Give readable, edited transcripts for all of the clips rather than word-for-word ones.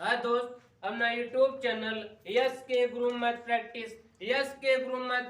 हाँ दोस्त, अपना यूट्यूब चैनल यस के गुरु मैथ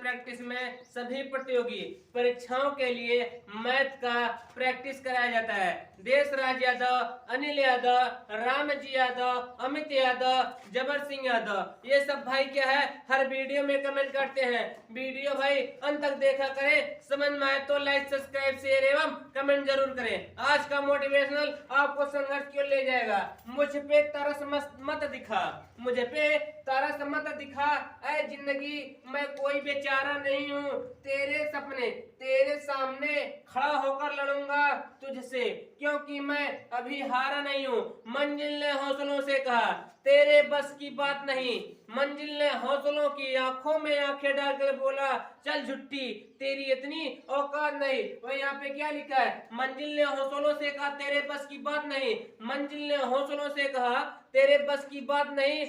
प्रैक्टिस में सभी प्रतियोगी परीक्षाओं के लिए मैथ का प्रैक्टिस कराया जाता है। देश राज यादव, अनिल यादव, रामजी यादव, अमित यादव, जबर सिंह यादव, ये सब भाई क्या है, हर वीडियो में कमेंट करते हैं। वीडियो भाई अंत तक देखा करें, समझ में आए तो लाइक, सब्सक्राइब, शेयर एवं कमेंट जरूर करें। आज का मोटिवेशनल आपको संघर्ष क्यों ले जाएगा। मुझ पे तरस मत दिखा, मुझ पे तरस मत दिखा, ऐ जिंदगी मैं कोई बेचारा नहीं हूँ। तेरे सपने तेरे सामने खड़ा होकर लड़ूंगा तुझसे, क्योंकि मैं अभी हारा नहीं हूँ। मंजिल ने हौसलों से कहा, तेरे बस की बात नहीं। मंजिल ने हौसलों की आंखों में आंखें डालकर बोला, चल झुट्टी, तेरी इतनी औकात नहीं। वो यहाँ पे क्या लिखा है, मंजिल ने हौसलों से कहा तेरे बस की बात नहीं। मंजिल ने हौसलों से कहा तेरे बस की बात नहीं।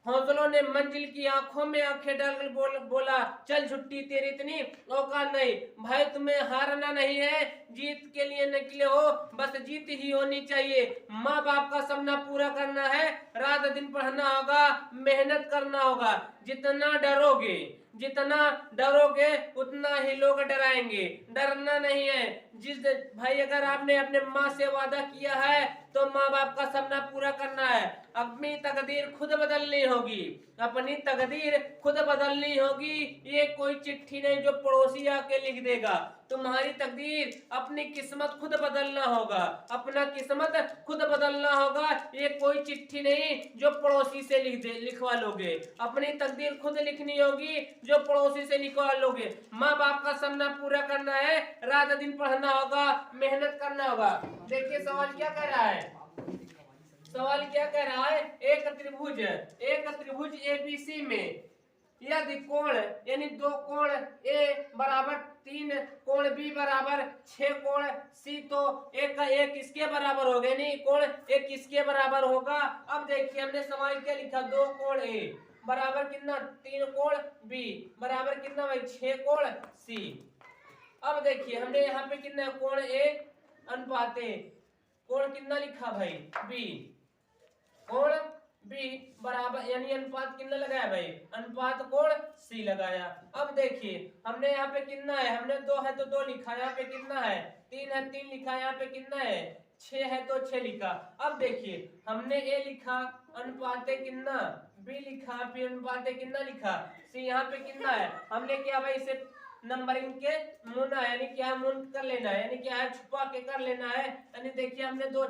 हौसलों ने मंजिल की आंखों में आंखें डालकर बोला, चल झुट्टी, तेरी इतनी औकात नहीं। भाई तुम्हें हारना नहीं है, जीत के लिए निकले हो, बस जीत ही होनी चाहिए। माँ बाप का सपना पूरा करना है, रात दिन पढ़ना होगा, मेहनत करना होगा। जितना डरोगे उतना ही लोग डराएंगे। डरना नहीं है। जिस भाई अगर आपने अपने माँ से वादा किया है तो माँ बाप का सपना पूरा करना है। अपनी तकदीर खुद बदलनी होगी, अपनी तकदीर खुद बदलनी होगी। ये कोई चिट्ठी नहीं जो पड़ोसी आके लिख देगा। तुम्हारी तकदीर, अपनी किस्मत खुद बदलना होगा, अपना किस्मत खुद बदलना होगा। ये कोई चिट्ठी नहीं जो पड़ोसी से लिखवा लोगे। अपनी तकदीर खुद लिखनी होगी जो पड़ोसी से लिखवा लोगे। माँ बाप का सपना पूरा करना है, रात दिन पढ़ना होगा, मेहनत करना होगा। देखिए सवाल क्या कह रहा है, सवाल क्या कह रहा है, एक त्रिभुज एबीसी में यदि कोण यानी दो कोण ए बराबर 3, कोण बी बराबर 6, कोण सी तो एक का एक किसके बराबर होगा, यानी कोण एक किसके बराबर होगा। अब देखिए हमने सवाल क्या लिखा, दो कोण ए बराबर कितना, 3 कोण बी बराबर कितना भाई, 6 कोण सी। अब देखिए हमने यहाँ पे कितना कोण ए अनुपात ए, कोण कितना लिखा भाई बी, कोण बी बराबर यानी अनुपात कितना लगाया भाई, अनुपात कोण सी लगाया। अब देखिए हमने यहाँ पे कितना है, हमने 2 है तो 2 लिखा, यहाँ पे कितना है 3 है 3 लिखा, यहाँ पे कितना है 6 है तो 6 लिखा। अब देखिए हमने ए लिखा, अनुपात कितना बी लिखा, फिर अनुपात कितना लिखा सी, यहाँ पे कितना है, हमने क्या भाई इसे नंबरिंग के मुना यानी क्या मुन कर लेना है, यानी क्या है छुपा के कर लेना है। यानी देखिए हमने 2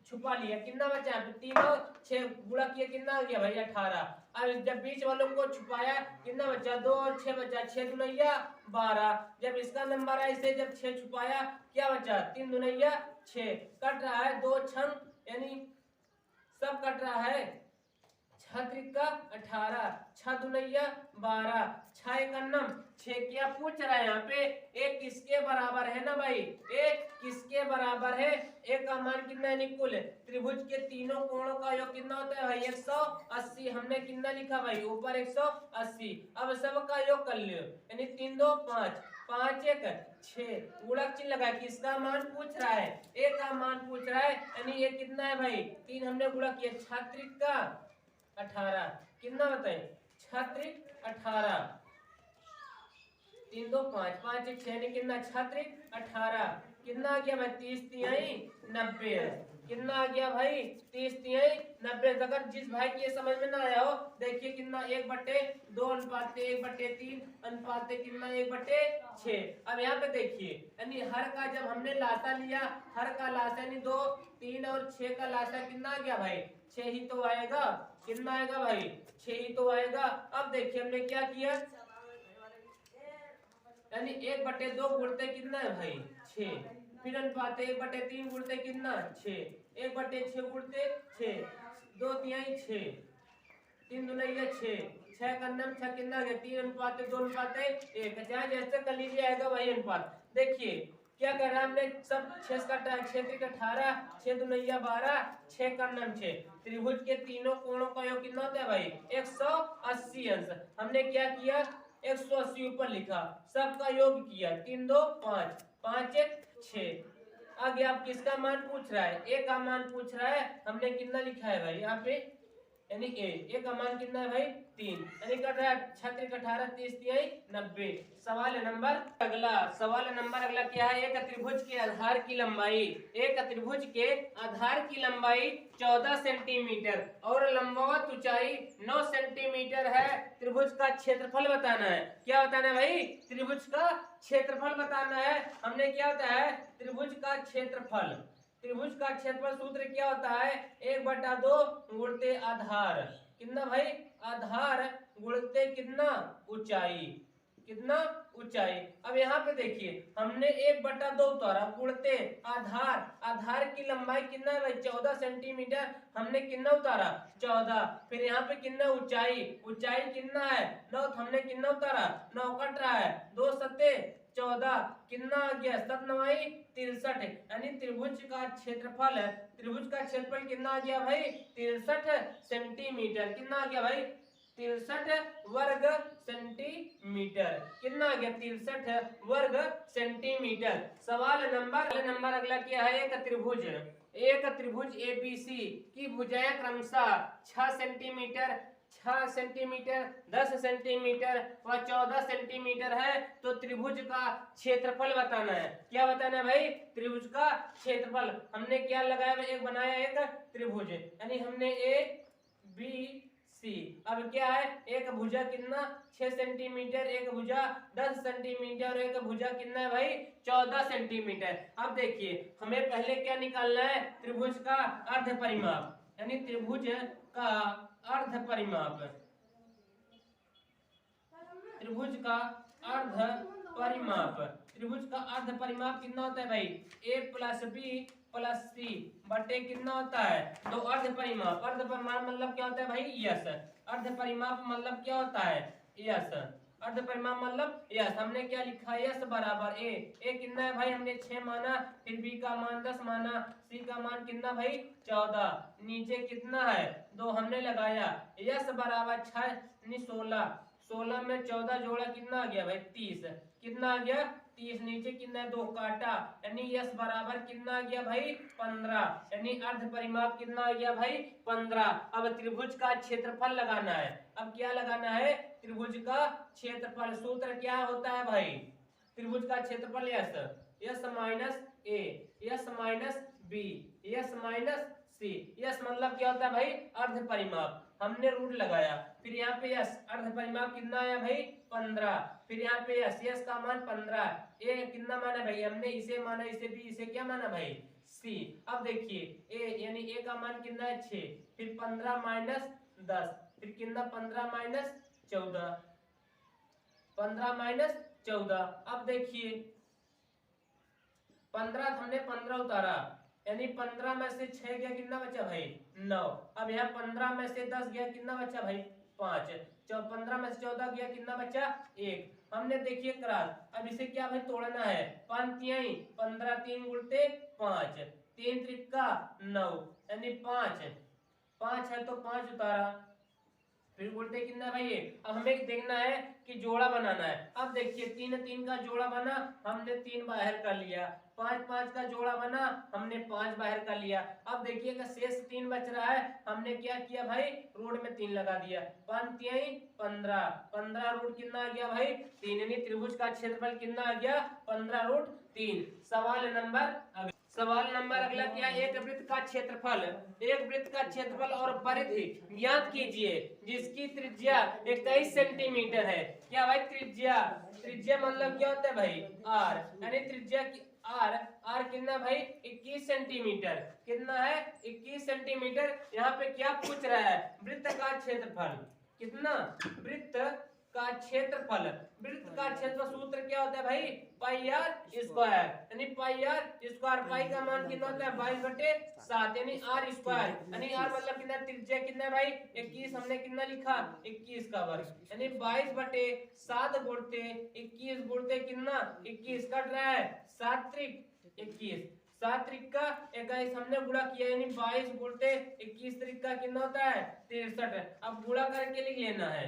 छुपा लिया, कितना बचा, 3 और 6 गुणा किया, कितना आ गया भाई 18। अब जब बीच वालों को छुपाया कितना बचा, 2 और 6 बचा, 6 दुनैया 12। जब इसका नंबर है इसे जब 6 छुपाया क्या बचा, 3 दुनैया 6, कट रहा है 2 छंग यानी सब कट रहा है, 6 त्रिका 18, 6 दुनैया 12, 6 एकन्नम 6। क्या पूछ रहा है यहाँ पे, एक किसके बराबर है ना भाई, एक किसके बराबर है, एक का मान कितना है, कुल त्रिभुज के तीनों कोणों का योग कितना होता है भाई 180। हमने कितना लिखा भाई ऊपर 180। अब सबका योग कर लियो, यानी 3 2 5, 5 1 6, गुणक चिन्ह लगा, किसका मान पूछ रहा है, एक का मान पूछ रहा है, यानी ये कितना है भाई 3, हमने गुणा किया, 6 त्रिका 18, कितना बताए 6 त्रिक 18, 3 2 5, 5 1 6 कितना 6 त्रिक 18, कितना आ गया भाई 30 तिहाई 90, कितना आ गया भाई 30 तिहाई 90। अगर जिस भाई की ये समझ में ना आया हो देखिए कितना 1/2 अनुपात 1/3 अनुपात कितना 1/6। अब यहाँ पे देखिए यानी हर का जब हमने लासा लिया, हर का लासा यानी 2 3 और 6 का लासा कितना आ गया भाई 6 ही तो आएगा, कितना आएगा भाई 6 ही तो आएगा। अब देखिए हमने क्या किया, यानी 1/2 गुणते कितना है भाई 6, फिर अनुपात 1/3 गुणते कितना 6, 1/6 गुणते 6, 2 तिहाई 6, 3 दुनैया 6, 6 का नम 6 कितना गया 3 अनुपात 2 अनुपात 1, चाहे जैसे कर लीजिए आएगा वही अनुपात। देखिए क्या कर रहा है हमने सब 6 काटा, 6 3 18, 6 दुनैया 12, 6 का नम 6। त्रिभुज के तीनों कोणों का योग कितना होता है भाई 180 अंश। हमने क्या किया 180 ऊपर लिखा, सबका योग किया, 3 2 5, 5 1 6। आगे आप किसका मान पूछ रहा है, ए का मान पूछ रहा है, हमने कितना लिखा है भाई यहाँ पे यानी ए का मान कितना है भाई 3, यानी कट रहा है 6 18 30 तिहाई 90। सवाल नंबर अगला क्या है, एक त्रिभुज के आधार की लंबाई, एक त्रिभुज के आधार की लंबाई 14 सेंटीमीटर और लंबवत ऊंचाई 9 सेंटीमीटर है। त्रिभुज का क्षेत्रफल बताना है। क्या बताना है भाई, त्रिभुज का क्षेत्रफल बताना है। हमने क्या होता है त्रिभुज का क्षेत्रफल, त्रिभुज का क्षेत्रफल सूत्र क्या होता है 1/2 गुणते आधार, कितना भाई आधार गुणते कितना ऊंचाई, कितना ऊंचाई। अब यहाँ पे देखिए हमने 1/2 उतारा गुणते आधार, आधार की लंबाई कितना है भाई 14 सेंटीमीटर, हमने कितना उतारा 14। फिर यहाँ पे कितना ऊंचाई, ऊंचाई कितना है 9, हमने कितना उतारा 9, कट रहा है 2 सत्ते 14, कितना आ गया 7 9 63, यानी त्रिभुज का क्षेत्रफल है, त्रिभुज का क्षेत्रफल कितना आ गया भाई 63 सेंटीमीटर, कितना आ गया भाई 63 वर्ग सेंटीमीटर, कितना आ गया 63 वर्ग सेंटीमीटर। सवाल नंबर अगला क्या है, एक त्रिभुज एबीसी की भुजाएं क्रमशः 6 सेंटीमीटर 10 सेंटीमीटर व 14 सेंटीमीटर है, तो त्रिभुज का क्षेत्रफल बताना है। क्या बताना है भाई, त्रिभुज का क्षेत्रफल। हमने क्या लगाया, एक बनाया एक त्रिभुज, यानी हमने ए बी सी। अब क्या है, एक भुजा कितना 6 सेंटीमीटर, एक भुजा 10 सेंटीमीटर और एक भुजा कितना है भाई 14 सेंटीमीटर। अब देखिए हमें पहले क्या निकालना है, त्रिभुज का अर्ध परिमाप, यानी त्रिभुज का अर्ध परिमाप, त्रिभुज का अर्ध परिमाप, त्रिभुज का अर्ध परिमाप कितना होता है भाई a प्लस बी प्लस सी बटे कितना होता है 2। अर्ध परिमाप, अर्ध परिमाप मतलब क्या होता है भाई यस, अर्ध परिमाप मतलब क्या होता है यस, अर्ध परिमाप मतलब यस। हमने क्या लिखा यस बराबर ए कितना है भाई हमने 6 माना, फिर बी का मान 10 माना, सी का मान कितना भाई 14, नीचे कितना है 2 हमने लगाया, यस बराबर 6 यानी 16, 16 में 14 जोड़ा कितना आ गया भाई 30, कितना आ गया 30, नीचे कितना है 2 काटा, यानी यस बराबर कितना आ गया भाई 15, यानी अर्ध परिमाप कितना आ गया भाई 15। अब त्रिभुज का क्षेत्रफल लगाना है। अब क्या लगाना है, त्रिभुज का क्षेत्रफल सूत्र क्या होता है भाई, त्रिभुज का क्षेत्रफल S minus A, S minus B, S minus C. S मतलब क्या होता है भाई अर्ध परिमाप, हमने रूट लगाया, फिर यहाँ पे यस अर्ध परिमाप कितना आया भाई 15, फिर यहाँ पे यस का मान 15, ए कितना माना भाई हमने इसे माना, इसे भी, इसे क्या माना भाई सी। अब देखिए ए यानी ए का मान कितना है 6, फिर 15 माइनस 10, फिर कितना 15 माइनस 14, 15 माइनस 14। अब देखिए 15 हमने 15 उतारा, यानी 15 में से 6 गया कितना बचा भाई 9। अब यहाँ 15 में से 10 गया कितना बचा भाई 5, 15 में से 14 गया कितना बचा 1। हमने देखिए क्रॉस, अब इसे क्या भाई तोड़ना है, 5 तिहाई 15, 3 गुणते 5, 3 त्रिका 9, यानी 5 है तो 5 उतारा, फिर बोलते कितना भाई ये। अब हमें देखना है कि जोड़ा बनाना है। अब देखिए 3 का जोड़ा बना, हमने 3 बाहर कर लिया, 5 का जोड़ा बना, हमने 5 बाहर कर लिया। अब देखिएगा शेष 3 बच रहा है, हमने क्या किया भाई रोड में 3 लगा दिया, 5 तिहाई 15, 15 रूट कितना आ गया भाई 3, यानी त्रिभुज का क्षेत्रफल कितना आ गया 15 रूट 3। सवाल नंबर अगला क्या, एक वृत्त का क्षेत्रफल, एक वृत्त का क्षेत्रफल और परिधि ज्ञात कीजिए जिसकी त्रिज्या 21 सेंटीमीटर है। क्या भाई त्रिज्या, त्रिज्या मतलब क्या होता है भाई आर, यानी त्रिज्या की आर कितना भाई 21 सेंटीमीटर, कितना है 21 सेंटीमीटर। यहाँ पे क्या पूछ रहा है, वृत्त का क्षेत्रफल कितना, वृत्त का क्षेत्रफल, वृत्त का क्षेत्रफल सूत्र क्या होता है भाई पाई आर स्क्वायर, यानी पाई आर स्क्वायर, पाई का मान कितना होता है 22/7, यानी आर स्क्वायर, यानी आर मतलब कितना त्रिज्या कितना भाई 21, हमने कितना लिखा 21 का वर्ग, यानी 22/7 गुणते 21 गुणते कितना 21, कट रहा है 7 त्रिक 21, 7 त्रिका 21, हमने गुणा किया यानी 22 गुणते 21 त्रिका कितना होता है 63। अब गुणा करके लिख लेना है,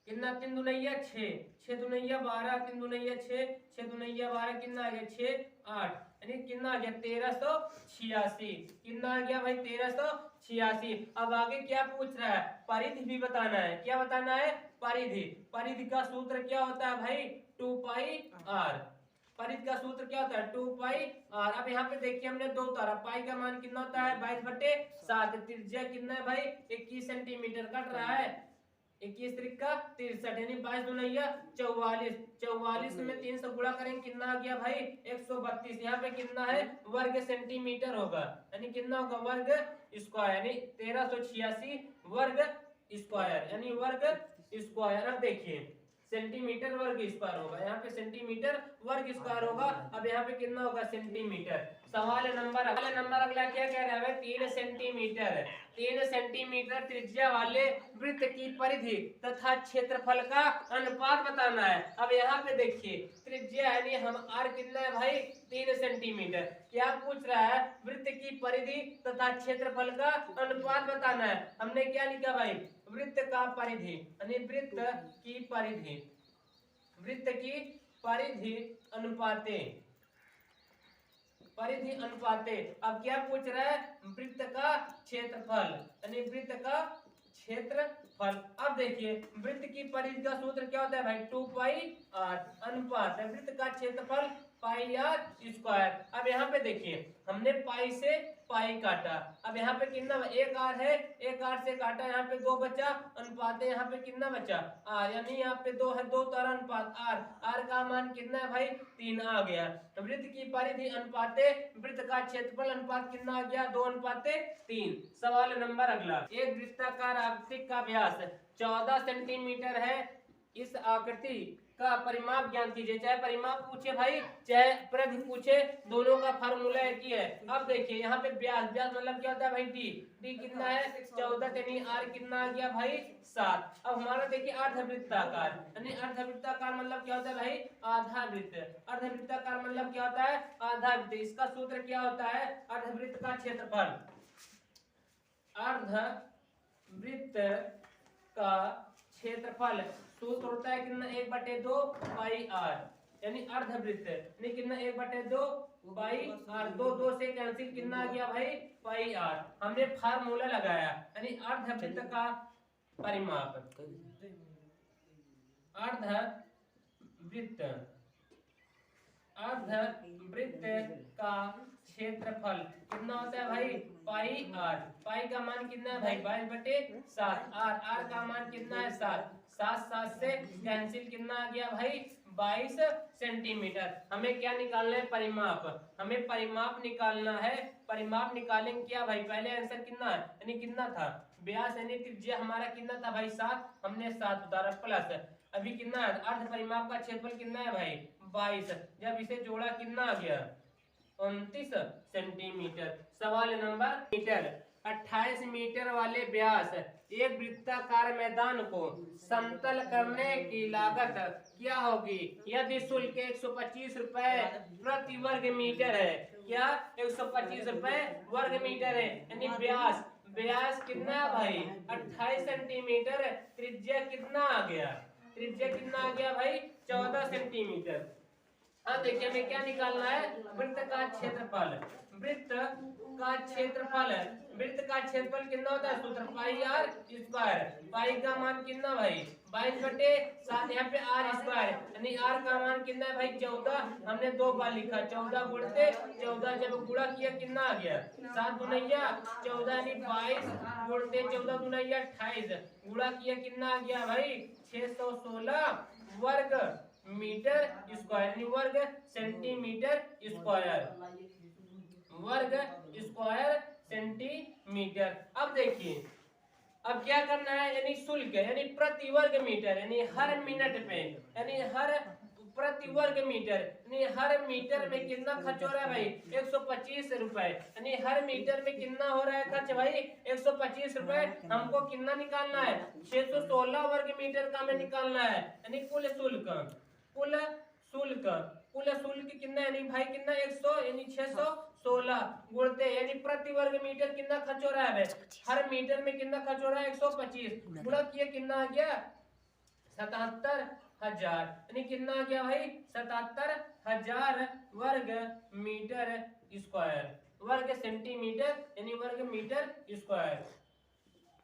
कितना 3 दूनैया 6, 6 दूनैया 12, 3 दूनैया 6, 6 दूनैया 12 कितना आ गया 6 8, यानी कितना आ गया 1386। कितना आ गया भाई 1386। अब आगे क्या पूछ रहा है, परिधि भी बताना है। क्या बताना है, परिधि। परिधि का सूत्र क्या होता है भाई 2 पाई आर। परिधि का सूत्र क्या होता है 2 पाई आर। अब यहाँ पे देखिए हमने दो उतारा, पाई का मान कितना होता है 22/7। त्रिज्या कितना है भाई 21 सेंटीमीटर कट रहा है। 21 त्रिक का 63 यानी 22 दूनिया 44। 44 में 3 से गुणा करेंगे कितना आ गया भाई 132। यहाँ पे कितना है वर्ग सेंटीमीटर होगा, यानी कितना होगा वर्ग स्क्वायर, यानी 1386 वर्ग स्क्वायर, यानी वर्ग स्क्वायर। अब देखिए सेंटीमीटर वर्ग स्क्वायर होगा, यहाँ पे सेंटीमीटर वर्ग स्क्वायर होगा। अब यहाँ पे कितना होगा सेंटीमीटर। सवाल नंबर अगला क्या कह रहा है 3 सेंटीमीटर। 3 सेंटीमीटर त्रिज्या वाले वृत्त की परिधि तथा क्षेत्रफल का अनुपात बताना है। अब यहाँ पे देखिए त्रिज्या यानी हम आर कितना है भाई 3 सेंटीमीटर। क्या पूछ रहा है वृत्त की परिधि तथा क्षेत्रफल का अनुपात बताना है। हमने क्या लिखा भाई वृत्त का परिधि, यानी वृत्त की परिधि, वृत्त की परिधि अनुपाते, परिधि अनुपाते। अब क्या पूछ रहा है वृत्त का क्षेत्रफल, यानी वृत्त का क्षेत्रफल। अब देखिए वृत्त की परिधि का सूत्र क्या होता है भाई 2 पाई आर। अनुपात है वृत्त का क्षेत्रफल पाई आर स्क्वायर। अब यहाँ पे देखिए हमने पाई से पाई काटा, अब यहाँ पे कितना एक आर है, एक आर से काटा, यहाँ पे 2 बचा, अनुपात है यहाँ पे कितना बचा आर, यानी यहाँ पे 2 है, 2 तरह अनुपात आर। आर का मान कितना है भाई 3 आ गया। तो वृत्त की परिधि अनुपाते वृत्त का क्षेत्रफल अनुपात कितना आ गया 2:3। सवाल नंबर अगला, एक वृत्ताकार आकृति का व्यास 14 सेंटीमीटर है। इस आकृति का परिमाप ज्ञान कीजिए। चाहे परिमाप पूछे भाई चाहे परिधि पूछे, दोनों का फार्मूला एक ही है। अब देखिए यहाँ पे व्यास, व्यास मतलब क्या होता है भाई डी। डी कितना है 14, यानी आर कितना आ गया भाई 7। अब हमारा देखिए अर्धवृत्ताकार, यानी अर्धवृत्ताकार मतलब क्या होता है भाई आधा वृत्त। अर्धवृत्ताकार मतलब क्या होता है आधा वृत्त। इसका सूत्र क्या होता है अर्धवृत्त का क्षेत्रफल, अर्धवृत्त का क्षेत्रफल सूत्र होता है कितना 1/2 पाई आर, यानी अर्धवृत्त यानी कितना 1/2 पाई आर। 2 से कैंसिल कितना आ गया भाई पाई आर। हमने फार्मूला लगाया, यानी अर्धवृत्त का परिमाप, अर्धवृत्त, अर्धवृत्त का क्षेत्रफल कितना होता है भाई पाई आर। पाई का मान कितना है भाई 22/7। आर, आर का मान कितना है 7। 7 से कैंसिल कितना आ गया भाई 22 सेंटीमीटर। हमें क्या निकालना है परिमाप, हमें परिमाप निकालना है। परिमाप निकालेंगे क्या भाई, पहले आंसर कितना है यानी कितना था व्यास यानी त्रिज्या हमारा कितना था भाई 7, हमने 7 उतारा प्लस अभी कितना है अर्ध परिमाप का क्षेत्रफल कितना है भाई 22। जब इसे जोड़ा कितना आ गया 29 सेंटीमीटर। सवाल नंबर मीटर 28 मीटर वाले व्यास एक वृत्ताकार मैदान को समतल करने की लागत क्या होगी यदि शुल्क 125 रुपए प्रति वर्ग मीटर है। क्या 125 रुपए वर्ग मीटर है, यानी व्यास, व्यास कितना है भाई 28 सेंटीमीटर। त्रिज्या कितना आ गया, त्रिज्या कितना आ गया भाई 14 सेंटीमीटर। अब देखिए हमें क्या निकालना है वृत्त का क्षेत्रफल, वृत्त का क्षेत्रफल, वृत्त का क्षेत्रफल कितना होता है सूत्र पाई आर स्क्वायर। पाई का मान कितना भाई 22/7, यहाँ पे आर स्क्वायर यानी आर का मान कितना है भाई 14। हमने 2 बार लिखा 14 गुणते 14, जब गुणा किया कितना आ गया 7 दूनिया 14 यानी 22 गुणते 14 दूनिया 28, गुणा किया कितना आ गया भाई 616 वर्ग मीटर स्क्वायर, यानी वर्ग सेंटीमीटर स्क्वायर, वर्ग स्क्वायर सेंटीमीटर। अब देखिए अब क्या करना है, यानी शुल्क यानी प्रति वर्ग मीटर, यानी हर मिनट पे, यानी हर प्रति वर्ग मीटर, यानी हर मीटर में कितना खर्च हो रहा है भाई 125 रुपए, यानी हर मीटर में कितना हो रहा है खर्च भाई 125 रुपए। हमको कितना निकालना है 616 वर्ग मीटर का हमें निकालना है, यानी कुल शुल्क, कुल शुल्क, कुल शुल्क कितना यानी भाई कितना 100 यानी 616 गुणते यानी प्रति वर्ग मीटर कितना खर्च हो रहा है, हर मीटर में कितना खर्च हो रहा है 125, गुणा किया कितना आ गया हजार, यानी कितना आ गया भाई 77,000 वर्ग मीटर स्क्वायर, वर्ग सेंटीमीटर यानी वर्ग मीटर स्क्वायर।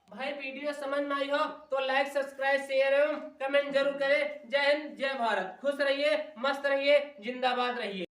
भाई वीडियो समझ में आई हो तो लाइक सब्सक्राइब शेयर एवं कमेंट जरूर करें। जय हिंद जय भारत, खुश रहिए, मस्त रहिए, जिंदाबाद रहिए।